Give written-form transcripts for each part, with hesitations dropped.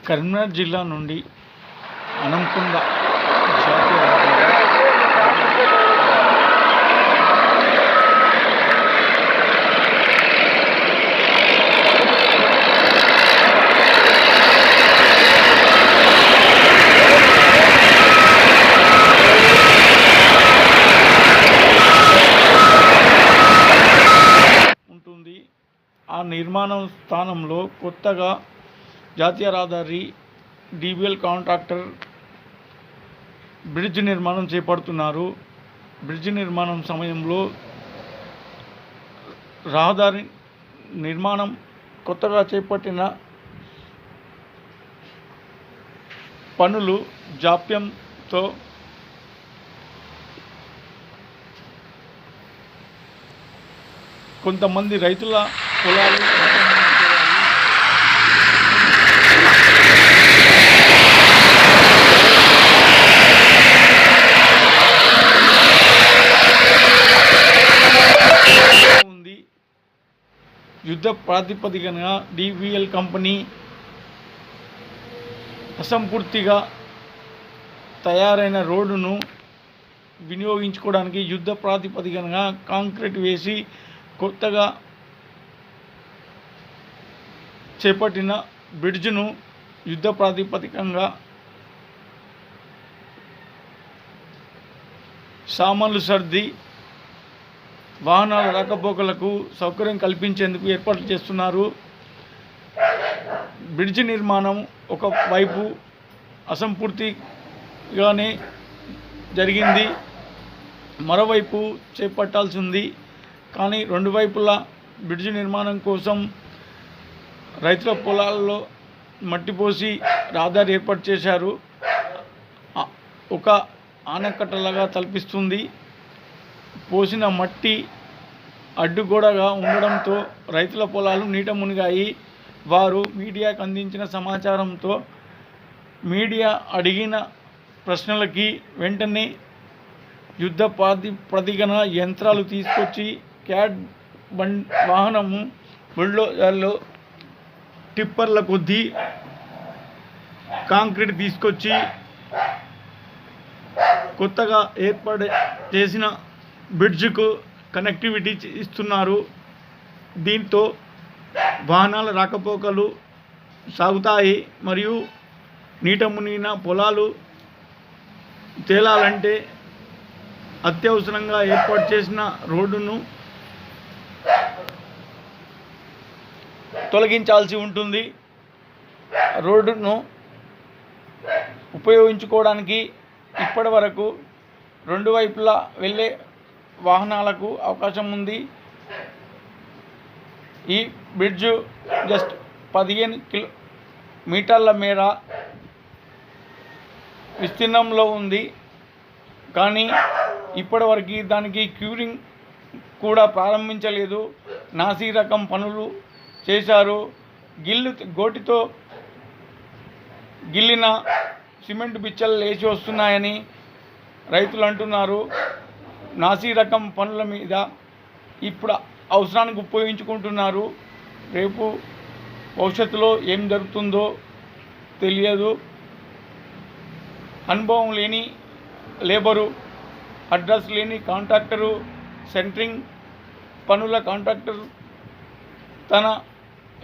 కరీంనగర్ జిల్లా నుండి అనంకొండ జాతీయ రహదారి ఉంటుంది. ఆ నిర్మాణం స్థానంలో కొత్తగా జాతీయ రహదారి DBL కాంట్రాక్టర్ బ్రిడ్జ్ నిర్మాణం చేపడుతున్నారు. బ్రిడ్జ్ నిర్మాణం సమయంలో రహదారి నిర్మాణం కొత్తగా చేపట్టిన పనులు జాప్యంతో కొంతమంది రైతుల పొలాలు ఉంది. యుద్ధ ప్రాతిపదికన DBL కంపెనీ అసంపూర్తిగా తయారైన రోడ్డును వినియోగించుకోవడానికి యుద్ధ ప్రాతిపదికన కాంక్రీట్ వేసి కొత్తగా చేపట్టిన బ్రిడ్జ్ను యుద్ధ ప్రాతిపదికంగా సామాన్లు సర్ది వాహనాల రాకపోకలకు సౌకర్యం కల్పించేందుకు ఏర్పాట్లు చేస్తున్నారు. బ్రిడ్జ్ నిర్మాణం ఒకవైపు అసంపూర్తిగానే జరిగింది, మరోవైపు చేపట్టాల్సి ఉంది. కానీ రెండు వైపులా బ్రిడ్జ్ నిర్మాణం కోసం రైతుల పొలాల్లో మట్టి పోసి రహదారి ఏర్పాటు చేశారు. ఒక ఆనకట్టలాగా తలపిస్తుంది. పోసిన మట్టి అడ్డుగోడగా ఉండడంతో రైతుల పొలాలు నీట మునిగాయి. వారు మీడియాకు అందించిన సమాచారంతో మీడియా అడిగిన ప్రశ్నలకి వెంటనే యుద్ధ ప్రాతిపదికన యంత్రాలు తీసుకొచ్చి క్యాట్ వాహనము బుల్డోజర్లో టిప్పర్ల కొద్దీ కాంక్రీట్ తీసుకొచ్చి కొత్తగా ఏర్పాటు చేసిన బ్రిడ్జ్కు కనెక్టివిటీ ఇస్తున్నారు. దీంతో వాహనాల రాకపోకలు సాగుతాయి. మరియు నీట మునిగిన పొలాలు తేలాలంటే అత్యవసరంగా ఏర్పాటు చేసిన రోడ్డును తొలగించాల్సి ఉంటుంది. రోడ్డును ఉపయోగించుకోవడానికి ఇప్పటి వరకు రెండు వైపులా వెళ్ళే వాహనాలకు అవకాశం ఉంది. ఈ బ్రిడ్జ్ జస్ట్ 15 మీటర్ల మేర విస్తీర్ణంలో ఉంది. కానీ ఇప్పటివరకు దానికి క్యూరింగ్ కూడా ప్రారంభించలేదు. నాసీ రకం పనులు చేశారు. గోటితో గిల్లిన సిమెంట్ బిచ్చలు లేచి వస్తున్నాయని రైతులు అంటున్నారు. నాసీ రకం పనుల మీద ఇప్పుడు అవసరానికి ఉపయోగించుకుంటున్నారు. రేపు భవిష్యత్తులో ఏం జరుగుతుందో తెలియదు. అనుభవం లేని లేబరు, అడ్రస్ లేని కాంట్రాక్టరు, సెంట్రింగ్ పనుల కాంట్రాక్టర్ తన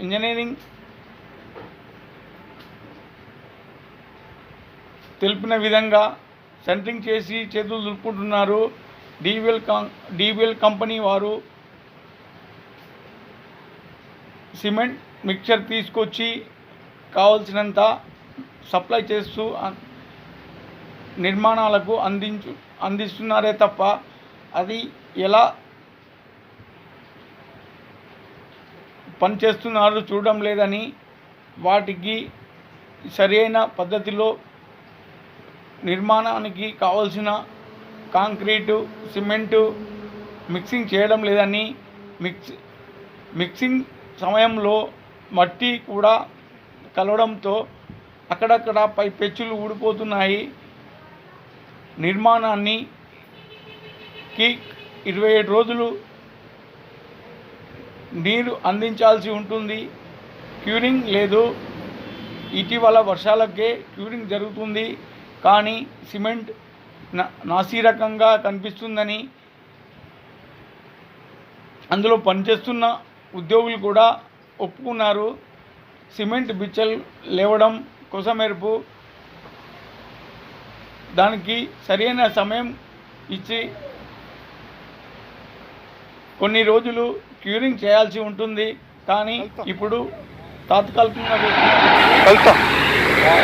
ఇంజనీరింగ్ తెలిపిన విధంగా సెంట్రింగ్ చేసి చేతులు దులుపుకుంటున్నారు. DBL కంపెనీ వారు సిమెంట్ మిక్చర్ తీసుకొచ్చి కావలసినంత సప్లై చేస్తూ నిర్మాణాలకు అందిస్తున్నారే తప్ప అది ఎలా పనిచేస్తున్నారు చూడడం లేదని, వాటికి సరైన పద్ధతిలో నిర్మాణానికి కావలసిన కాంక్రీటు, సిమెంటు మిక్సింగ్ చేయడం లేదని, మిక్సింగ్ సమయంలో మట్టి కూడా కలవడంతో అక్కడక్కడ పై పెచ్చులు ఊడిపోతున్నాయి. నిర్మాణానికి 27 రోజులు నీరు అందించాల్సి ఉంటుంది. క్యూరింగ్ లేదు. ఇటీవల వర్షాలకే క్యూరింగ్ జరుగుతుంది, కానీ సిమెంట్ నాసిరకంగా కనిపిస్తుందని అందులో పనిచేస్తున్న ఉద్యోగులు కూడా ఒప్పుకున్నారు. సిమెంట్ బిచ్చలు లేవడం కొసమెరుపు, దానికి సరైన సమయం ఇచ్చి కొన్ని రోజులు క్యూరింగ్ చేయాల్సి ఉంటుంది. కానీ ఇప్పుడు తాత్కాలికంగా